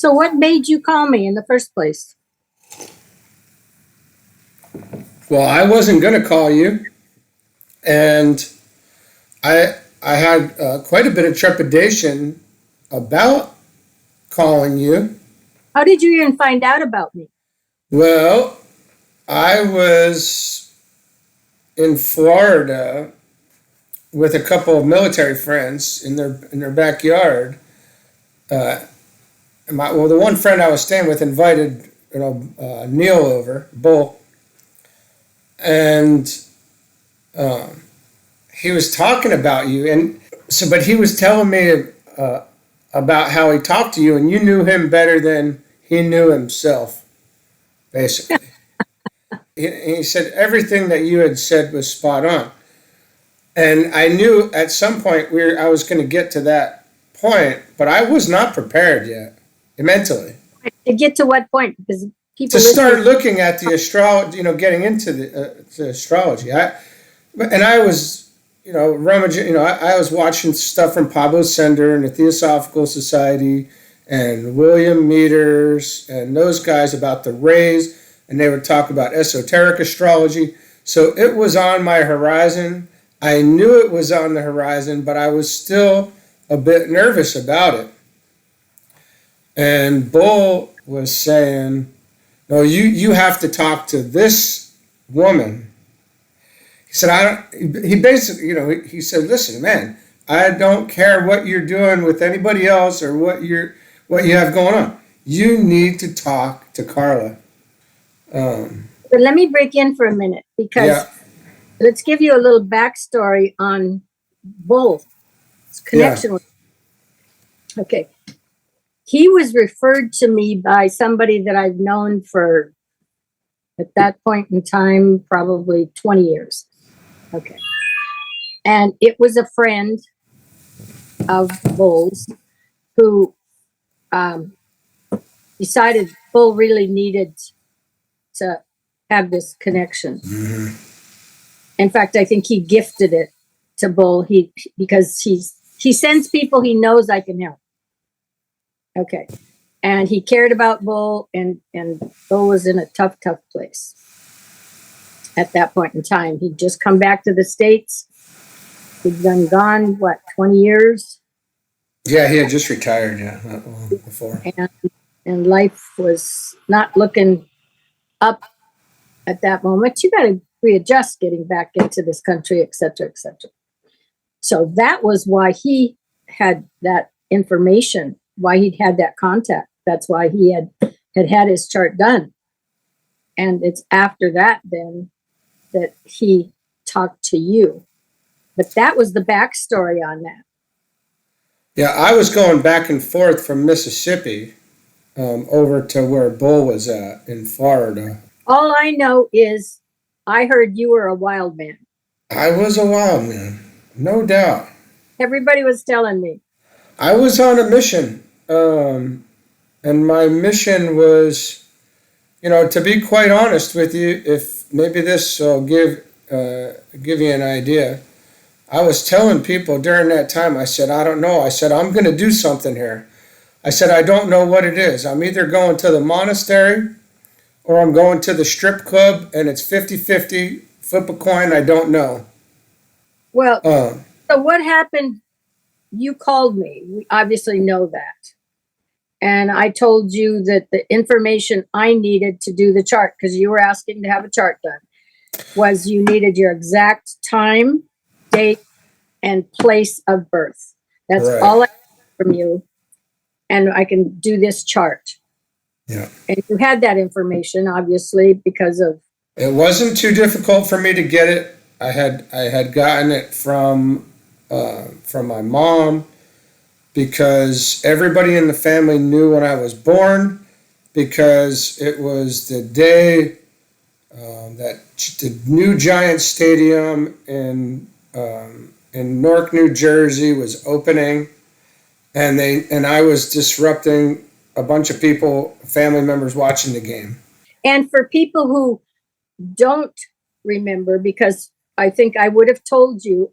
So what made you call me in the first place? Well, I wasn't going to call you, and I had quite a bit of trepidation about calling you. How did you even find out about me? Well, I was in Florida with a couple of military friends in their backyard. Uh, the one friend I was staying with invited Neil over, Bull, and um, he was talking about you, and so but he was telling me uh, about how he talked to you, and you knew him better than he knew himself, basically. He said everything that you had said was spot on, and I knew at some point I was going to get to that point, but I was not prepared yet mentally To get to what point? Because people to start listen. looking at the astrology, getting into the astrology. I was, rummaging. I was watching stuff from Pablo Sender and the Theosophical Society and William Meters and those guys about the rays, and they would talk about esoteric astrology. So it was on my horizon. I knew it was on the horizon, but I was still a bit nervous about it. And Bull was saying, "No, you have to talk to this woman." He said, "I don't." He basically, he said, "Listen, man, I don't care what you're doing with anybody else or what you have going on. You need to talk to Carla." But let me break in for a minute because Yeah, let's give you a little backstory on Bull's yeah. connection with. Okay. He was referred to me by somebody that I've known for, at that point in time, probably 20 years. Okay. And it was a friend of Bull's who decided Bull really needed to have this connection. Mm-hmm. In fact, I think he gifted it to Bull because he sends people he knows I can help. Okay. And he cared about Bull, and Bull was in a tough place at that point in time. He'd just come back to the States. He'd been gone, 20 years? Yeah, he had just retired, not long before. And life was not looking up at that moment. You got to readjust getting back into this country, et cetera, et cetera. So that was why he had that information, why he'd had that contact. That's why he had his chart done. And it's after that then that he talked to you. But that was the backstory on that. Yeah, I was going back and forth from Mississippi over to where Bull was at in Florida. All I know is I heard you were a wild man. I was a wild man, no doubt. Everybody was telling me. I was on a mission, and my mission was, to be quite honest with you, if maybe this will give you an idea. I was telling people during that time, I said, I don't know. I said, I'm going to do something here. I said, I don't know what it is. I'm either going to the monastery or I'm going to the strip club, and it's 50-50, flip a coin, I don't know. Well, so what happened? You called me. We obviously know that. And I told you that the information I needed to do the chart, because you were asking to have a chart done, was you needed your exact time, date, and place of birth. That's Right. all I need from you. And I can do this chart. Yeah. And you had that information, obviously, because of. It wasn't too difficult for me to get it. I had gotten it from my mom, because everybody in the family knew when I was born, because it was the day that the new Giant Stadium in Newark, New Jersey was opening, and I was disrupting a bunch of people, family members watching the game. And for people who don't remember, because I think I would have told you,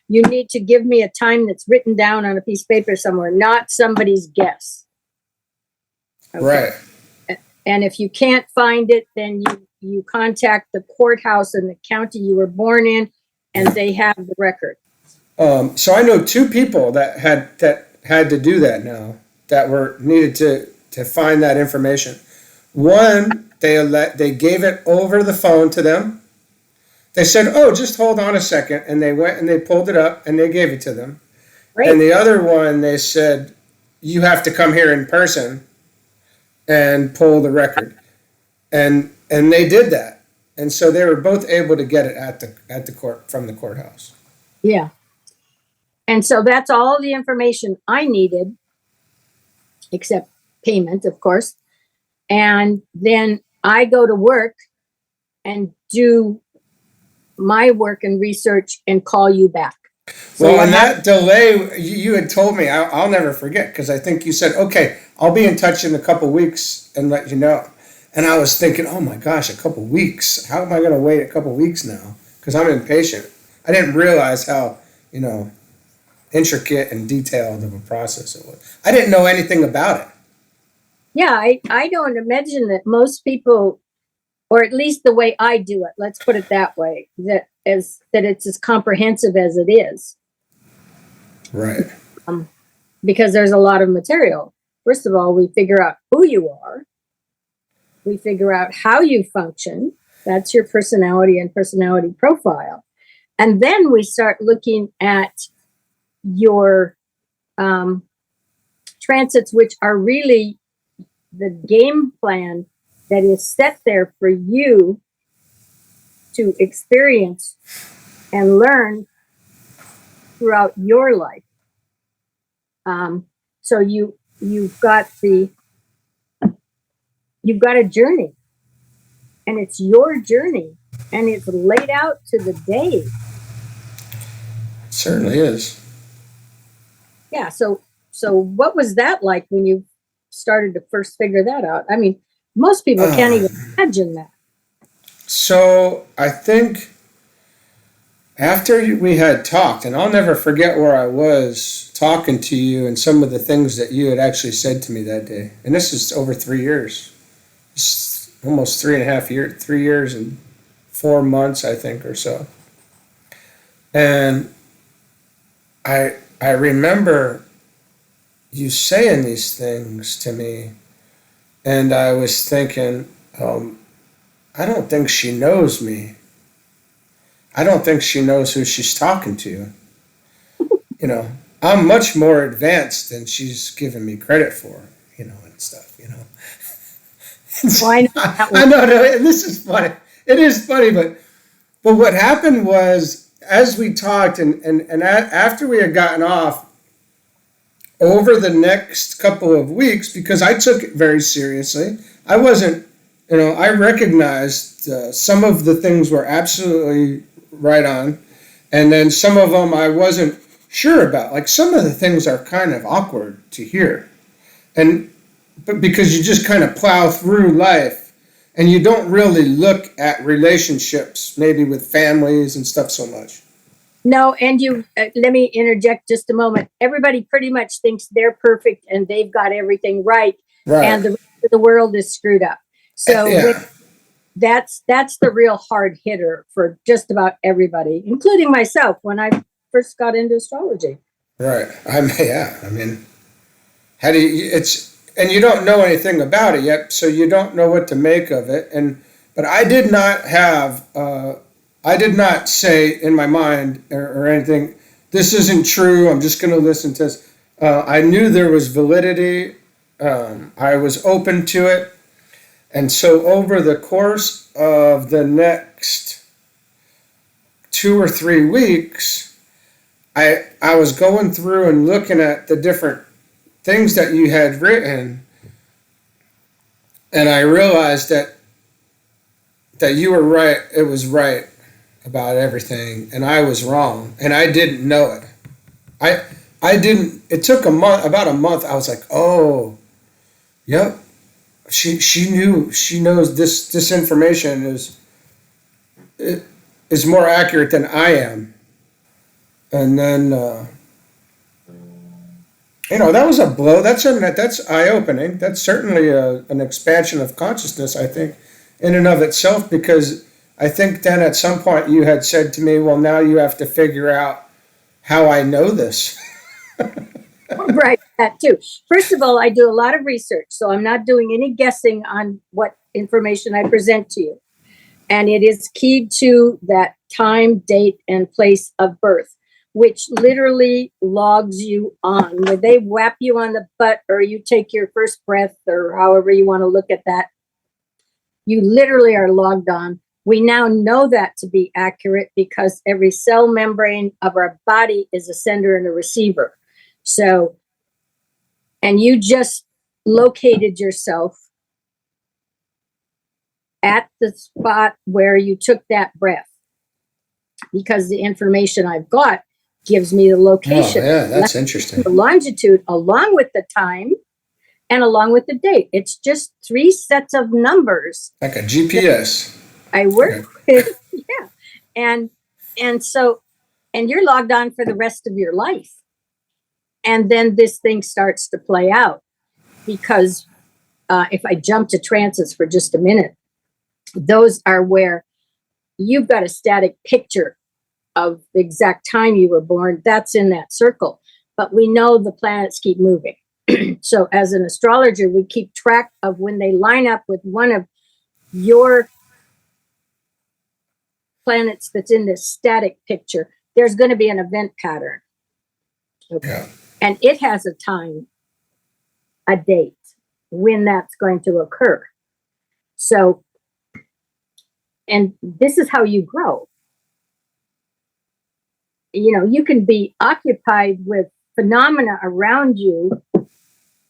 you need to give me a time that's written down on a piece of paper somewhere, not somebody's guess. Okay. Right. And if you can't find it, then you contact the courthouse in the county you were born in, and they have the record. So I know two people that had to do that now, that were needed to find that information. One, they gave it over the phone to them. They said, "Oh, just hold on a second," and they went and they pulled it up and they gave it to them. And Great. the other one, they said, "You have to come here in person and pull the record," and they did that, and so they were both able to get it at the court from the courthouse. Yeah. And so that's all the information I needed, except payment, of course. And then I go to work and do my work and research and call you back. So Well, what and happened? that delay, you had told me, I'll never forget, because I think you said, "Okay, I'll be in touch in a couple weeks and let you know." And I was thinking, oh my gosh, a couple weeks? How am I going to wait a couple weeks now? Because I'm impatient. I didn't realize how, intricate and detailed of a process it was. I didn't know anything about it. Yeah, I don't imagine that most people, or at least the way I do it, let's put it that way, that it's as comprehensive as it is. Right. Because there's a lot of material. First of all, we figure out who you are. We figure out how you function. That's your personality and personality profile. And then we start looking at your transits, which are really the game plan that is set there for you to experience and learn throughout your life. So you've got a journey, and it's your journey, and it's laid out to the day. It certainly is. Yeah. So what was that like when you started to first figure that out? I mean, most people can't even imagine that. So I think after we had talked, and I'll never forget where I was talking to you and some of the things that you had actually said to me that day. And this is over 3 years. It's almost 3.5 years, 3 years and 4 months, I think, or so. And I remember you saying these things to me, and I was thinking, I don't think she knows me. I don't think she knows who she's talking to. You know, I'm much more advanced than she's given me credit for, and stuff, Well, I know that I was, know, no, and this is funny. It is funny, but what happened was, as we talked after we had gotten off, over the next couple of weeks, because I took it very seriously, I wasn't, I recognized some of the things were absolutely right on, and then some of them I wasn't sure about. Like, some of the things are kind of awkward to hear, but because you just kind of plow through life, and you don't really look at relationships, maybe with families and stuff, so much. no, and let me interject just a moment. Everybody pretty much thinks they're perfect and they've got everything right, and Right. the rest of the world is screwed up. So Yeah. that's the real hard hitter for just about everybody, including myself when I first got into astrology. Right. Yeah. I mean, how do you? And you don't know anything about it yet, so you don't know what to make of it. But I did not have. I did not say in my mind or anything, "This isn't true. I'm just going to listen to this." I knew there was validity. I was open to it, and so over the course of the next 2 or 3 weeks, I was going through and looking at the different things that you had written, and I realized that you were right. It was right about everything, and I was wrong, and I didn't know it. I didn't. It took about a month. I was like, oh, yep. She knew. She knows this information is more accurate than I am. And then That was a blow. That's eye opening. That's certainly an expansion of consciousness, I think, in and of itself. Because I think then at some point you had said to me, "Well, now you have to figure out how I know this." Right, that too. First of all, I do a lot of research, so I'm not doing any guessing on what information I present to you. And it is keyed to that time, date, and place of birth, which literally logs you on. When they whap you on the butt or you take your first breath or however you want to look at that, you literally are logged on. We now know that to be accurate because every cell membrane of our body is a sender and a receiver. So, and you just located yourself at the spot where you took that breath because the information I've got gives me the location. Oh, yeah, that's interesting. The longitude along with the time and along with the date. It's just 3 sets of numbers. Like a GPS. I work with. Yeah. And so, and you're logged on for the rest of your life. And then this thing starts to play out because if I jump to trances for just a minute, those are where you've got a static picture of the exact time you were born. That's in that circle. But we know the planets keep moving. So as an astrologer, we keep track of when they line up with one of your planets that's in this static picture. There's going to be an event pattern. Okay. Yeah. And it has a time, a date, when that's going to occur. So, and this is how you grow. You can be occupied with phenomena around you,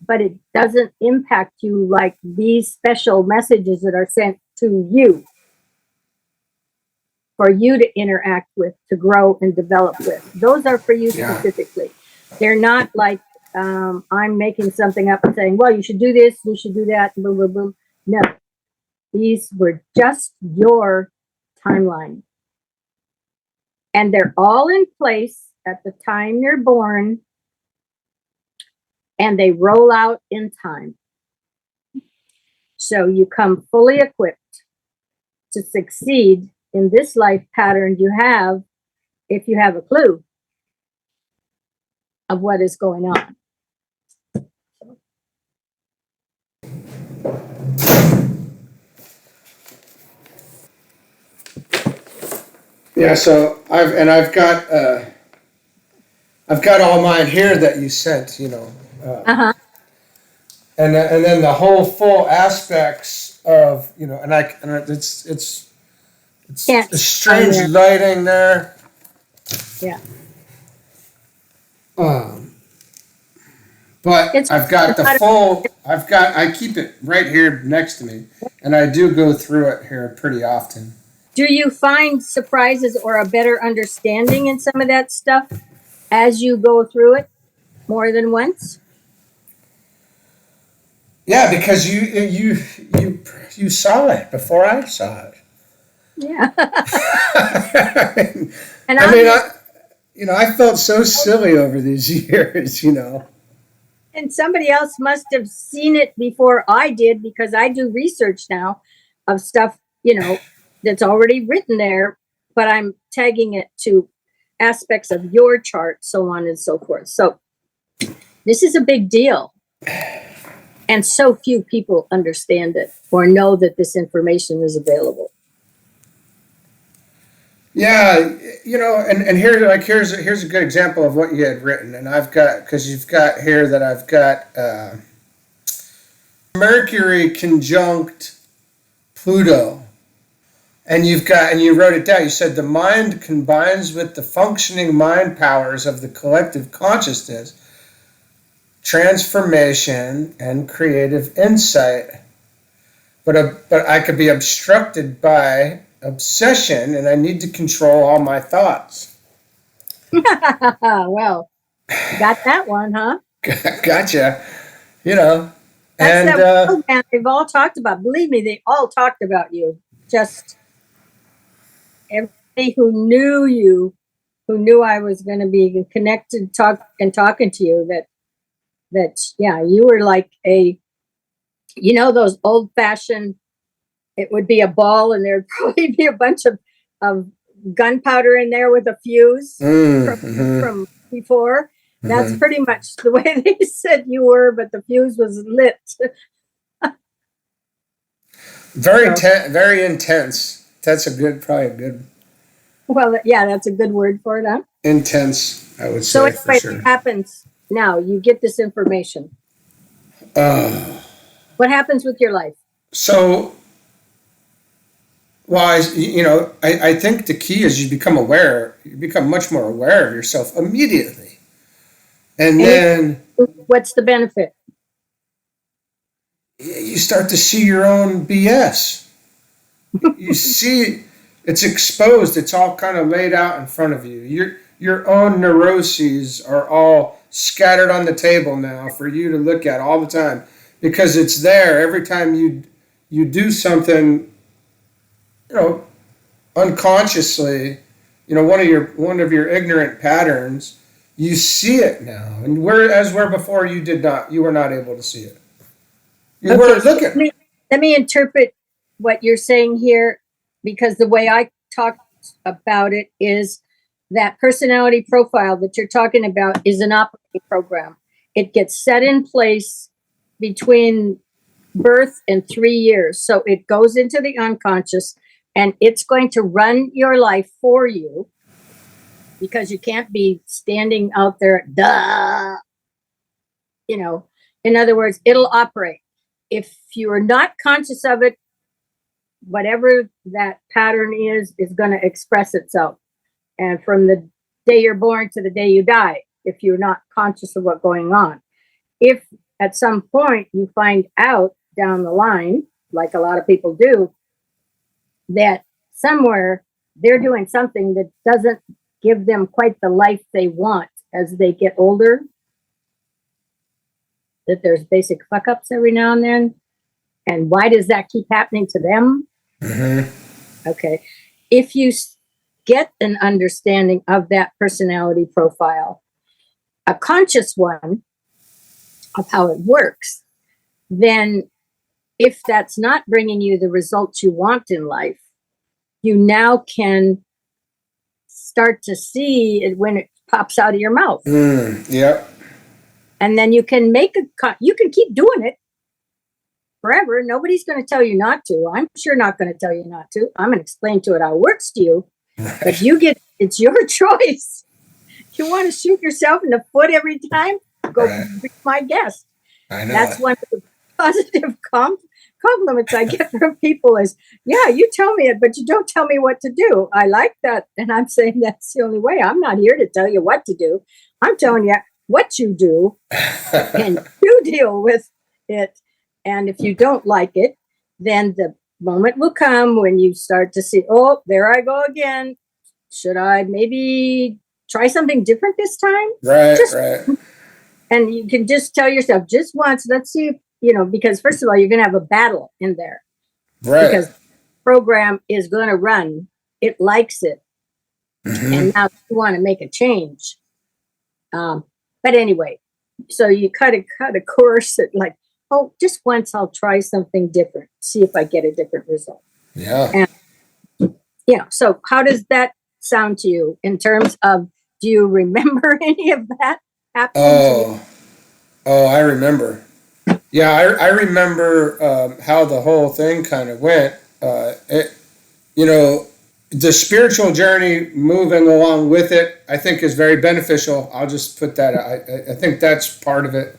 but it doesn't impact you like these special messages that are sent to you for you to interact with, to grow and develop with. Those are for you specifically. They're not like I'm making something up and saying, well, you should do this, you should do that, boom, boom, boom. No, these were just your timeline. And they're all in place at the time you're born, and they roll out in time. So you come fully equipped to succeed in this life pattern you have, if you have a clue of what is going on. Yeah, so I've got all mine here that you sent, Uh-huh. and then the whole full aspects of, and it's Can't a strange there. lighting there. Yeah. But It's I keep it right here next to me, and I do go through it here pretty often. Do you find surprises or a better understanding in some of that stuff as you go through it more than once? Yeah, because you saw it before I saw it. Yeah. And I felt so silly over these years, and somebody else must have seen it before I did because I do research now of stuff, that's already written there, but I'm tagging it to aspects of your chart, so on and so forth. So this is a big deal. And so few people understand it or know that this information is available. Yeah, and here's a good example of what you had written, and because you've got here that I've got Mercury conjunct Pluto, and you wrote it down. You said the mind combines with the functioning mind powers of the collective consciousness, transformation, and creative insight. But I could be obstructed by obsession, and I need to control all my thoughts. Well, got that one, huh? Gotcha. That's and that program they've all talked about. Believe me, they all talked about you. Just everybody who knew you, who knew I was going to be connected, talking to you, that that, yeah, you were like those old fashioned, it would be a ball and there'd probably be a bunch of gunpowder in there with a fuse from before. That's pretty much the way they said you were, but the fuse was lit. Very So, very intense. That's probably a good well, yeah, that's a good word for it, huh? intense, I would So say for anyway, what sure. happens now? You get this information. Uh, What happens with your life? so, well, I think the key is you become aware. You become much more aware of yourself immediately, and And then what's the benefit? you start to see your own BS. You see it's exposed. It's all kind of laid out in front of you. Your own neuroses are all scattered on the table now for you to look at all the time because it's there every time you do something, you know, unconsciously, one of your ignorant patterns. You see it now, and where before you were not able to see it. You Okay, weren't so let looking. me let me interpret what you're saying here, because the way I talked about it is that personality profile that you're talking about is an operating program. It gets set in place between birth and 3 years. So it goes into the unconscious and it's going to run your life for you, because you can't be standing out there, duh, you know. In other words, it'll operate. If you are not conscious of it, whatever that pattern is going to express itself. And from the day you're born to the day you die, if you're not conscious of what's going on. If at some point you find out down the line, like a lot of people do, that somewhere they're doing something that doesn't give them quite the life they want as they get older, that there's basic fuck ups every now and then. And why does that keep happening to them? Mm-hmm. Okay. If you get an understanding of that personality profile, a conscious one of how it works, then if that's not bringing you the results you want in life, you now can start to see it when it pops out of your mouth. Yep. And then you can you can keep doing it forever. Nobody's going to tell you not to. I'm sure not going to tell you not to. I'm going to explain to it how it works to you. But it's your choice. You want to shoot yourself in the foot every time? Go be my guest. I know. That's one of the positive compliments I get from people is, yeah, you tell me it, but you don't tell me what to do. I like that. And I'm saying that's the only way. I'm not here to tell you what to do. I'm telling you what you do, and you deal with it. And if you don't like it, then the moment will come when you start to see, oh, there I go again. Should I maybe try something different this time? Right. And you can just tell yourself just once, let's see, because first of all, you're going to have a battle in there, Right. because the program is going to run. It likes it. Mm-hmm. And now you want to make a change. But anyway, so you cut a course that like, oh, just once I'll try something different, see if I get a different result. Yeah. And, so how does that sound to you in terms of, do you remember any of that happening to you? Oh, I remember. Yeah, I remember how the whole thing kind of went. You know, the spiritual journey moving along with it, I think, is very beneficial. I'll just put that. I think that's part of it.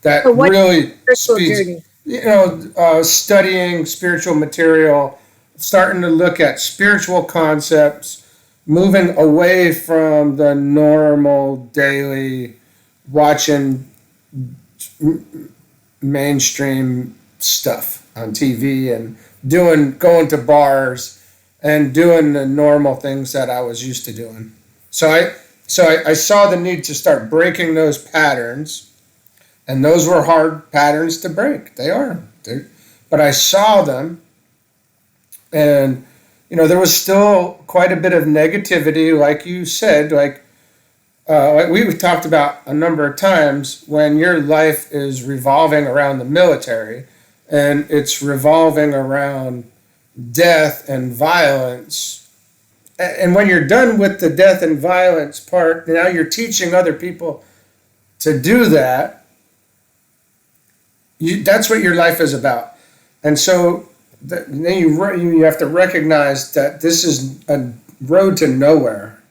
That So what really spiritual speeds. journey? Studying spiritual material, starting to look at spiritual concepts, moving away from the normal daily watching mainstream stuff on TV and going to bars and doing the normal things that I was used to doing. So I saw the need to start breaking those patterns, and those were hard patterns to break. They are. But I saw them, and there was still quite a bit of negativity, like you said, like like we've talked about a number of times, when your life is revolving around the military and it's revolving around death and violence, and when you're done with the death and violence part, now you're teaching other people to do that. That's what your life is about. And so then you have to recognize that this is a road to nowhere.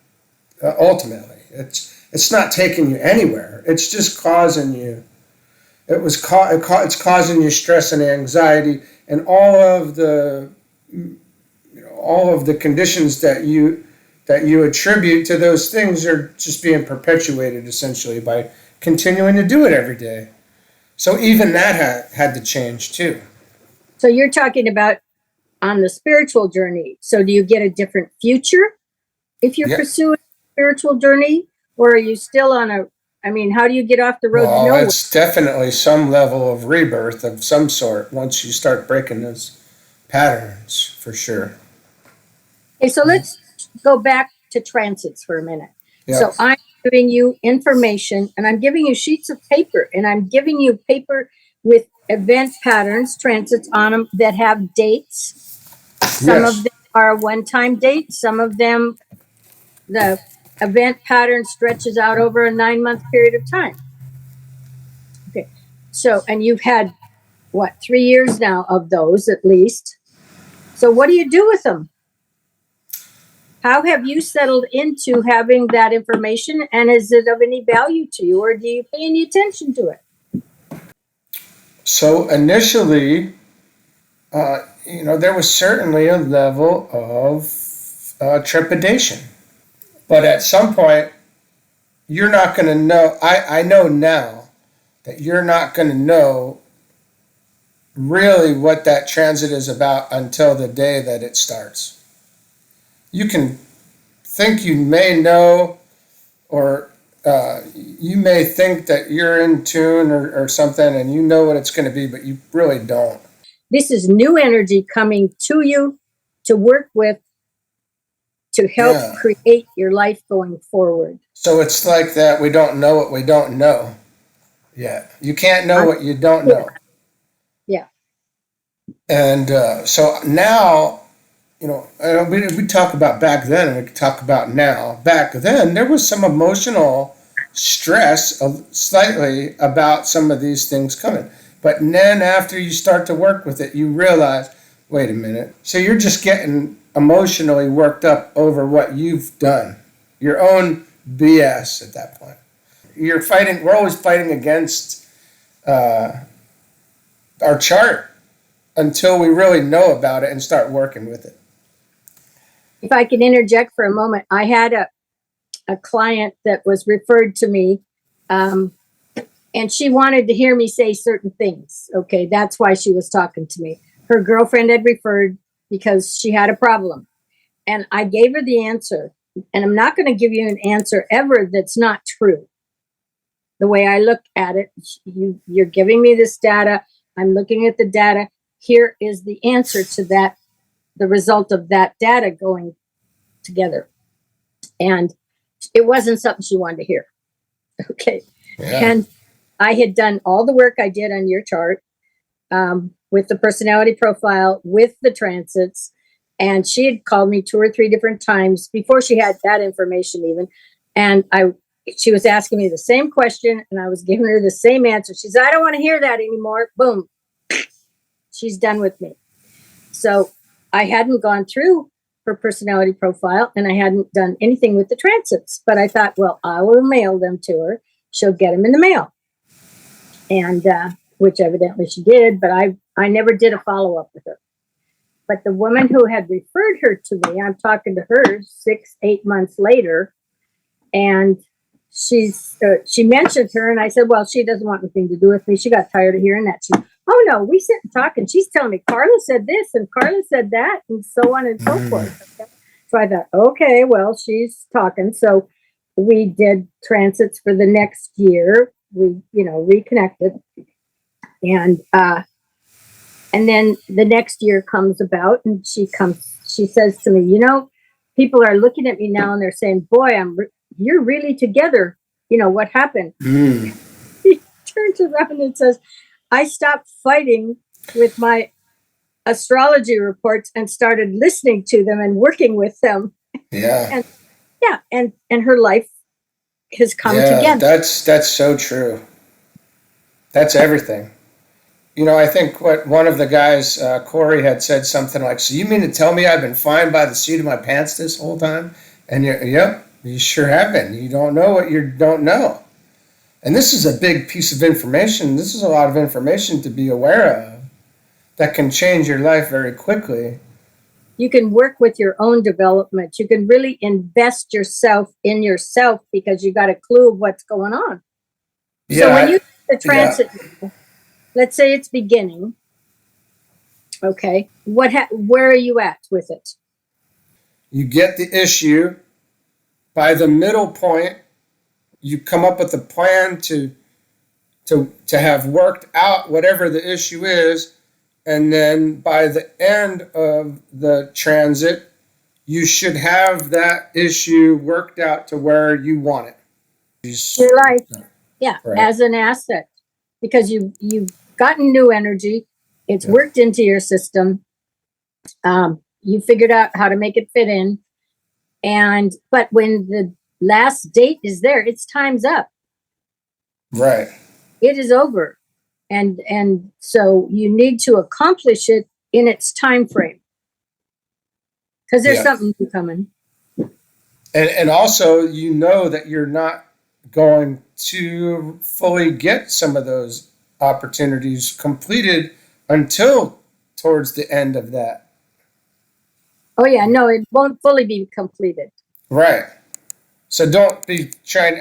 Ultimately, it's not taking you anywhere. It's just causing you. It's causing you stress and anxiety, and all of the conditions that you attribute to those things are just being perpetuated essentially by continuing to do it every day. So even that had to change too. So you're talking about on the spiritual journey. So do you get a different future if you're pursuing a spiritual journey, or are you still on how do you get off the road to Well, nowhere? it's definitely some level of rebirth of some sort once you start breaking those patterns, for sure. Okay, so let's go back to transits for a minute. Yeah. So I'm giving you information, and I'm giving you sheets of paper, and I'm giving you paper with event patterns, transits on them that have dates. Some of them are one-time dates. Some of them, the event pattern stretches out over a 9-month period of time. Okay. So, and you've had, 3 years now of those at least. So what do you do with them? How have you settled into having that information, and is it of any value to you, or do you pay any attention to it? So initially, there was certainly a level of trepidation. But at some point, you're not going to know. I know now that you're not going to know really what that transit is about until the day that it starts. You can think you may know, or you may think that you're in tune or something and you know what it's going to be, but you really don't. This is new energy coming to you to work with, to help create your life going forward. So it's like that we don't know what we don't know yet. You can't know what you don't know. Yeah. And so now, we talk about back then and we can talk about now. Back then, there was some emotional stress slightly about some of these things coming. But then after you start to work with it, you realize, wait a minute. So you're just getting emotionally worked up over what you've done, your own BS at that point. We're always fighting against our chart until we really know about it and start working with it. If I can interject for a moment, I had a client that was referred to me, and she wanted to hear me say certain things. Okay, that's why she was talking to me. Her girlfriend had referred because she had a problem. And I gave her the answer. And I'm not going to give you an answer ever that's not true. The way I look at it, you're giving me this data. I'm looking at the data. Here is the answer to that, the result of that data going together. And it wasn't something she wanted to hear. Okay. Yeah. And I had done all the work I did on your chart, with the personality profile, with the transits. And she had called me 2 or 3 different times before she had that information even. And she was asking me the same question and I was giving her the same answer. She said, I don't want to hear that anymore. Boom. She's done with me. So I hadn't gone through her personality profile and I hadn't done anything with the transits, but I thought, well, I will mail them to her. She'll get them in the mail. And, which evidently she did, but I never did a follow-up with her. But the woman who had referred her to me, I'm talking to her 6-8 months later, and she mentioned her, and I said, well, she doesn't want anything to do with me. She got tired of hearing that. Oh no, we sit and talk, and she's telling me Carla said this, and Carla said that, and so on and so forth. Okay? So I thought, okay, well, she's talking. So we did transits for the next year. We, reconnected, and then the next year comes about and she says to me, people are looking at me now and they're saying, boy, you're really together. What happened? Mm. He turns around and says, I stopped fighting with my astrology reports and started listening to them and working with them. Yeah. And yeah, and her life has come Yeah, together. that's so true. That's everything. I think what one of the guys, Corey, had said something like, "So you mean to tell me I've been flying by the seat of my pants this whole time?" And yep, you sure have been. You don't know what you don't know. And this is a big piece of information. This is a lot of information to be aware of that can change your life very quickly. You can work with your own development. You can really invest yourself in yourself because you got a clue of what's going on. So when Yeah, you the yeah. transit, let's say it's beginning, okay, where are you at with it? You get the issue. By the middle point, you come up with a plan to have worked out whatever the issue is, and then by the end of the transit, you should have that issue worked out to where you want it. Your life, yeah, Right. as an asset, because you've gotten new energy, it's Yeah. worked into your system. You figured out how to make it fit in, but when the last date is there, it's time's up. Right. It is over, and so you need to accomplish it in its time frame because there's Yeah. something new coming. And also that you're not going to fully get some of those opportunities completed until towards the end of that. Oh yeah, no, it won't fully be completed. Right. So don't be trying.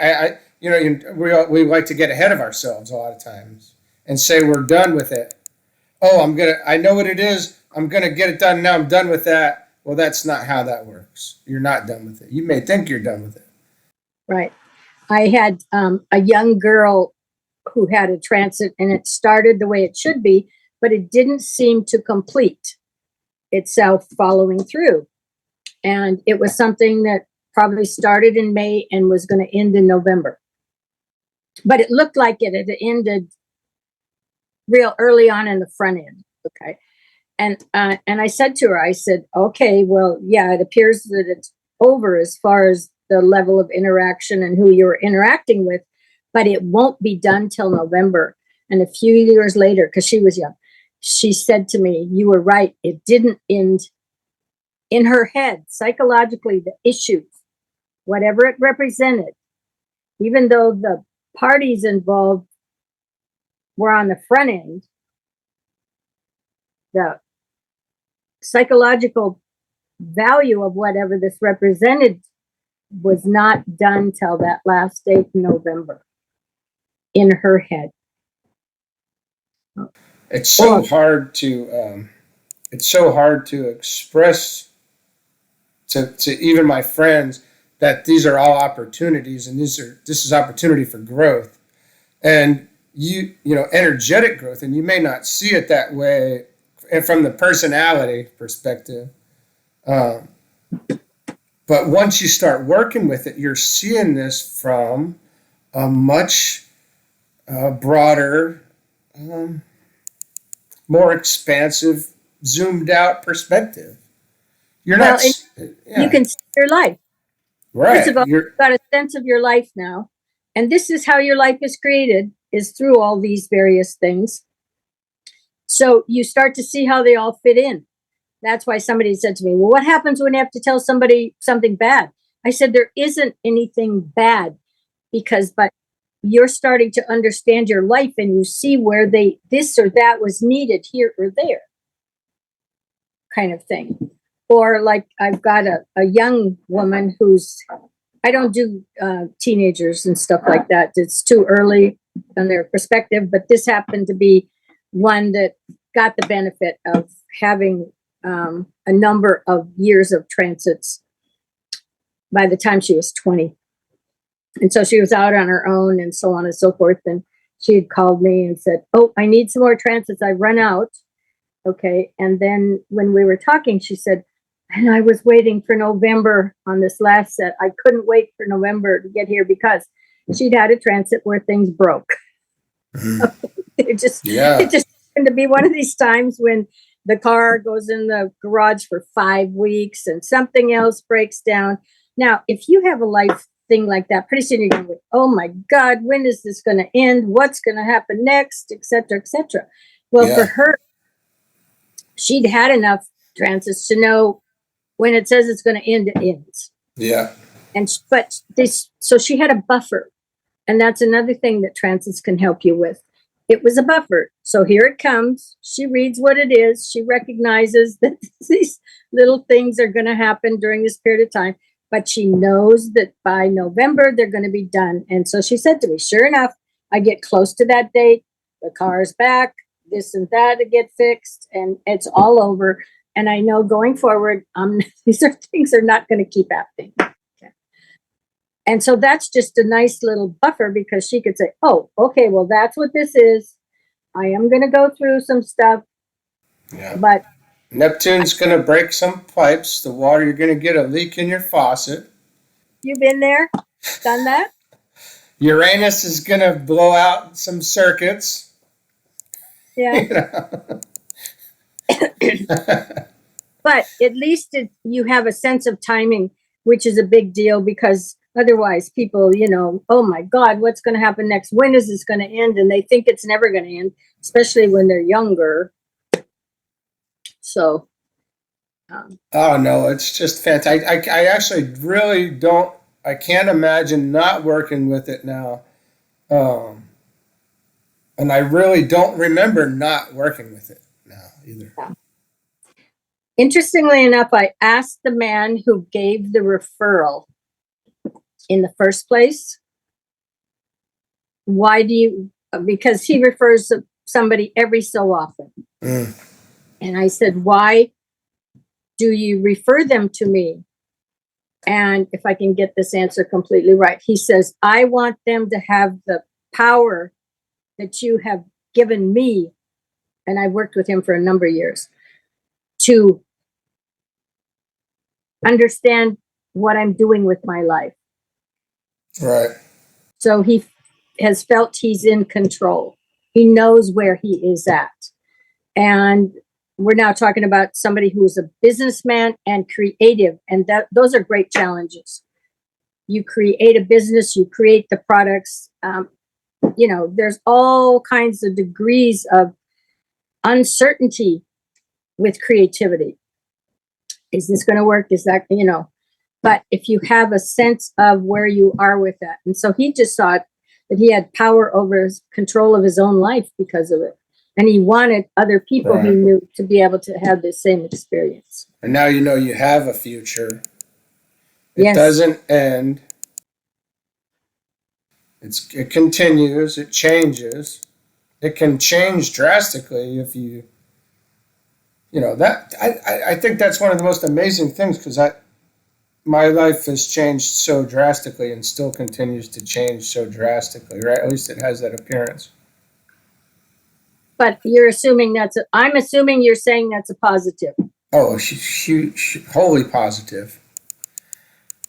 We like to get ahead of ourselves a lot of times and say we're done with it. Oh, I know what it is. I'm gonna get it done now. I'm done with that. Well, that's not how that works. You're not done with it. You may think you're done with it. Right. I had a young girl who had a transit, and it started the way it should be, but it didn't seem to complete itself following through. And it was something that probably started in May and was going to end in November. But it looked like it had ended real early on in the front end. Okay. And I said to her, I said, okay, well, yeah, it appears that it's over as far as the level of interaction and who you're interacting with, but it won't be done till November. And a few years later, because she was young, she said to me, you were right. It didn't end in her head. Psychologically, the issues, whatever it represented, even though the parties involved were on the front end, the psychological value of whatever this represented was not done till that last date in November in her head. It's so hard to express to even my friends that these are all opportunities and this is opportunity for growth and energetic growth, and you may not see it that way and from the personality perspective, but once you start working with it, you're seeing this from a much broader, more expansive, zoomed out perspective. You're Well, not. you can see your life. First of Right. all, you've got a sense of your life now. And this is how your life is created, is through all these various things. So you start to see how they all fit in. That's why somebody said to me, well, what happens when you have to tell somebody something bad? I said, there isn't anything bad but you're starting to understand your life and you see where this or that was needed here or there kind of thing. Or like I've got a young woman I don't do teenagers and stuff like that. It's too early on their perspective, but this happened to be one that got the benefit of having a number of years of transits by the time she was 20. And so she was out on her own and so on and so forth. And she had called me and said, oh, I need some more transits. I've run out. Okay. And then when we were talking, she said, And I was waiting for November on this last set. I couldn't wait for November to get here because she'd had a transit where things broke. Mhm. it just it Yeah. just happened to be one of these times when the car goes in the garage for 5 weeks and something else breaks down. Now, if you have a life thing like that, pretty soon you're going to go, oh my God, when is this going to end? What's going to happen next? Et cetera, et cetera. Well, for Yeah. her, she'd had enough transits to know when it says it's going to end, it ends. Yeah. And but this, so she had a buffer, and that's another thing that transits can help you with. It was a buffer. So here it comes. She reads what it is. She recognizes that these little things are going to happen during this period of time, but she knows that by November they're going to be done. And so she said to me, sure enough, I get close to that date, the car's back, this and that to get fixed, and it's all over. And I know going forward, these are things are not going to keep happening. Okay. And so that's just a nice little buffer because she could say, oh, okay, well, that's what this is. I am going to go through some stuff, Yeah. but Neptune's going to break some pipes. The water, you're going to get a leak in your faucet. you've been there, done that. Uranus is going to blow out some circuits. Yeah. You know? But at least you have a sense of timing, which is a big deal because otherwise people, oh my God, what's going to happen next? When is this going to end? And they think it's never going to end, especially when they're younger. So. Oh no, it's just fantastic. I actually really don't. I can't imagine not working with it now. And I really don't remember not working with it now either. Yeah. Interestingly enough, I asked the man who gave the referral in the first place, because he refers to somebody every so often. Mm. And I said, why do you refer them to me? And if I can get this answer completely right, he says, I want them to have the power that you have given me. And I've worked with him for a number of years to understand what I'm doing with my life. Right. So he has felt he's in control. He knows where he is at. And we're now talking about somebody who's a businessman and creative. And those are great challenges. You create a business, you create the products. There's all kinds of degrees of uncertainty with creativity. Is this going to work? Is that, but if you have a sense of where you are with that. And so he just thought that he had power over his control of his own life because of it. And he wanted other people he knew to be able to have the same experience. And now you know you have a future. It Yes. doesn't end. It continues. It changes. It can change drastically if that. I think that's one of the most amazing things because my life has changed so drastically and still continues to change so drastically. Right? At least it has that appearance. But you're assuming I'm assuming you're saying that's a positive. Oh, wholly positive.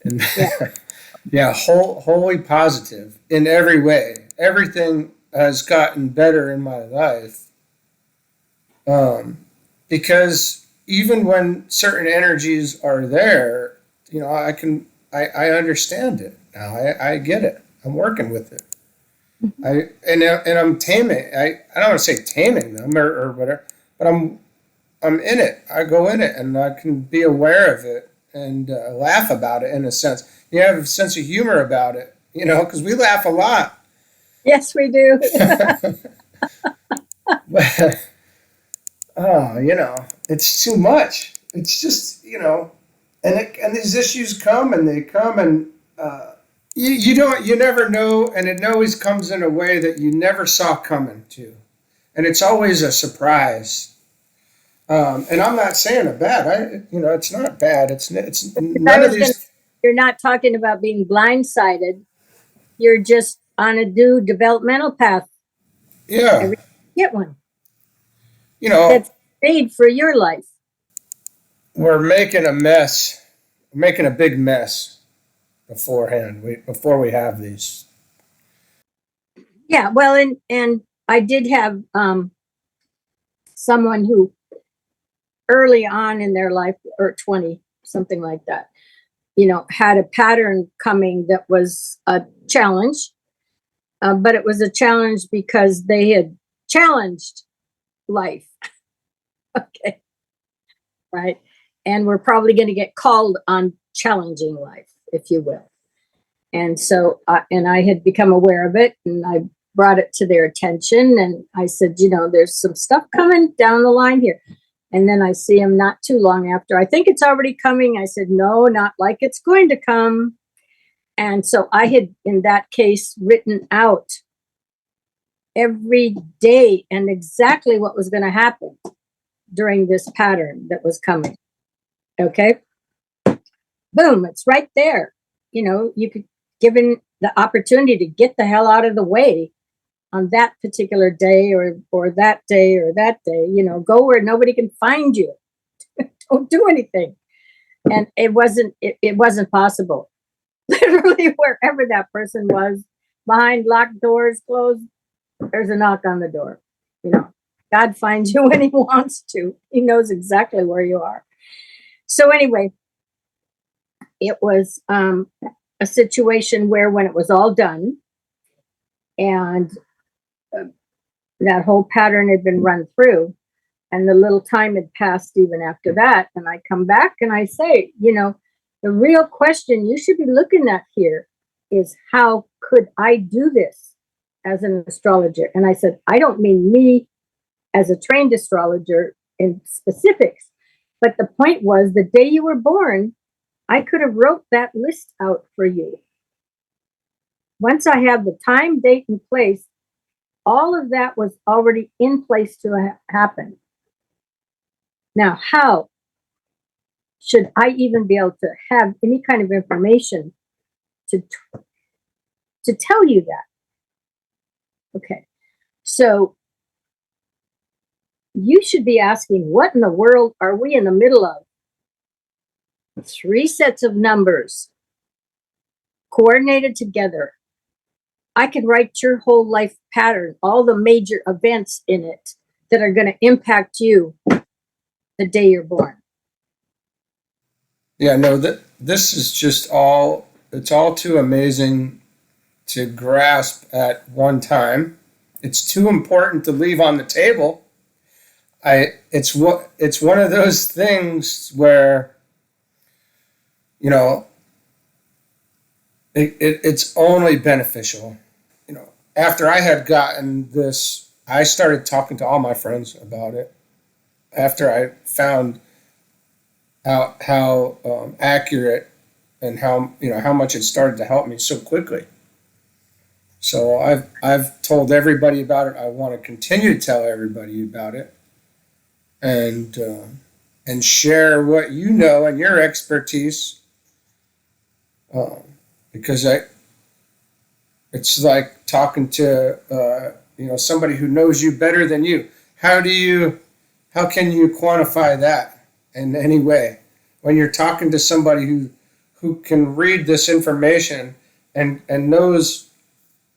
And yeah, wholly positive in every way. Everything has gotten better in my life. Because even when certain energies are there, I understand it now. I get it. I'm working with it. And I'm taming. I don't want to say taming them or whatever, but I'm in it. I go in it, and I can be aware of it and laugh about it in a sense. You have a sense of humor about it, because we laugh a lot. Yes, we do. But, it's too much. It's just, and these issues come and they come and you never know, and it always comes in a way that you never saw coming too, and it's always a surprise. And I'm not saying a bad. It's not bad. It's none of these. You're not talking about being blindsided. You're just on a new developmental path. Yeah. Get one. You know. That's made for your life. we're making a mess, making a big mess beforehand. Before we have these. Yeah, well, and I did have someone who early on in their life, or 20, something like that, had a pattern coming that was a challenge, but it was a challenge because they had challenged life. Okay, right? And we're probably going to get called on challenging life, if you will. And so, and I had become aware of it, and I brought it to their attention, and I said, there's some stuff coming down the line here. And then I see him not too long after. I think it's already coming. I said, no, not like it's going to come. And so I had, in that case, written out every day and exactly what was going to happen during this pattern that was coming. Okay. Boom, it's right there. You could, given the opportunity to get the hell out of the way on that particular day or that day or that day, go where nobody can find you. Don't do anything. And it wasn't possible. Literally, wherever that person was, behind locked doors, closed, there's a knock on the door. God finds you when he wants to. He knows exactly where you are. So anyway, it was a situation where, when it was all done and that whole pattern had been run through, and the little time had passed even after that, and I come back and I say, the real question you should be looking at here is, how could I do this as an astrologer? And I said, I don't mean me as a trained astrologer in specifics, but the point was, the day you were born, I could have wrote that list out for you. Once I have the time, date, and place, all of that was already in place to happen. Now, how should I even be able to have any kind of information to tell you that? Okay, so you should be asking, what in the world are we in the middle of? 3 sets of numbers coordinated together. I could write your whole life pattern, all the major events in it that are going to impact you the day you're born. Yeah, no, this is just it's all too amazing to grasp at one time. It's too important to leave on the table. It's one of those things where, you know, it's only beneficial. After I had gotten this, I started talking to all my friends about it. After I found out how accurate and how much it started to help me so quickly. So I've told everybody about it. I want to continue to tell everybody about it, and share what you know and your expertise, because it's like talking to somebody who knows you better than you. How can you quantify that in any way when you're talking to somebody who can read this information and knows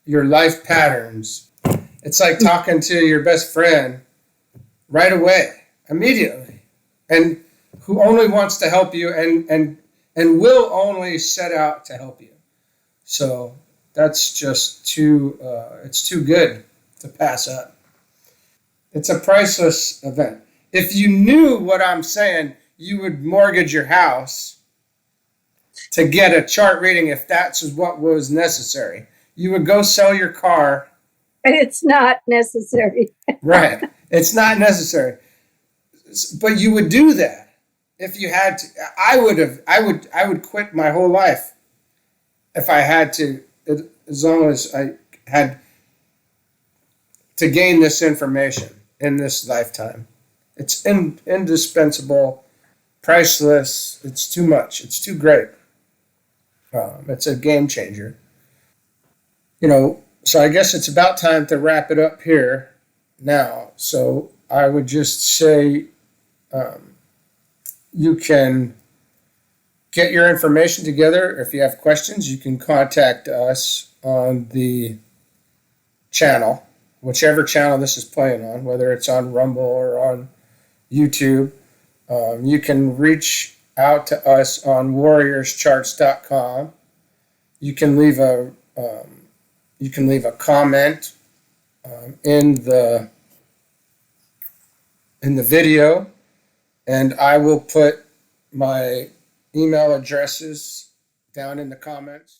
your life patterns? It's like talking to your best friend right away, immediately, and who only wants to help you and will only set out to help you. So that's just it's too good to pass up. It's a priceless event. If you knew what I'm saying, you would mortgage your house to get a chart reading if that's what was necessary. You would go sell your car. But it's not necessary. Right. It's not necessary. But you would do that if you had to. I would quit my whole life if I had to, as long as I had to gain this information in this lifetime. It's indispensable, priceless. It's too much. It's too great. It's a game changer. So I guess it's about time to wrap it up here now. So I would just say, you can get your information together. If you have questions, you can contact us on the channel, whichever channel this is playing on, whether it's on Rumble or on YouTube. You can reach out to us on warriorscharts.com. You can leave a comment in the video, and I will put my email addresses down in the comments.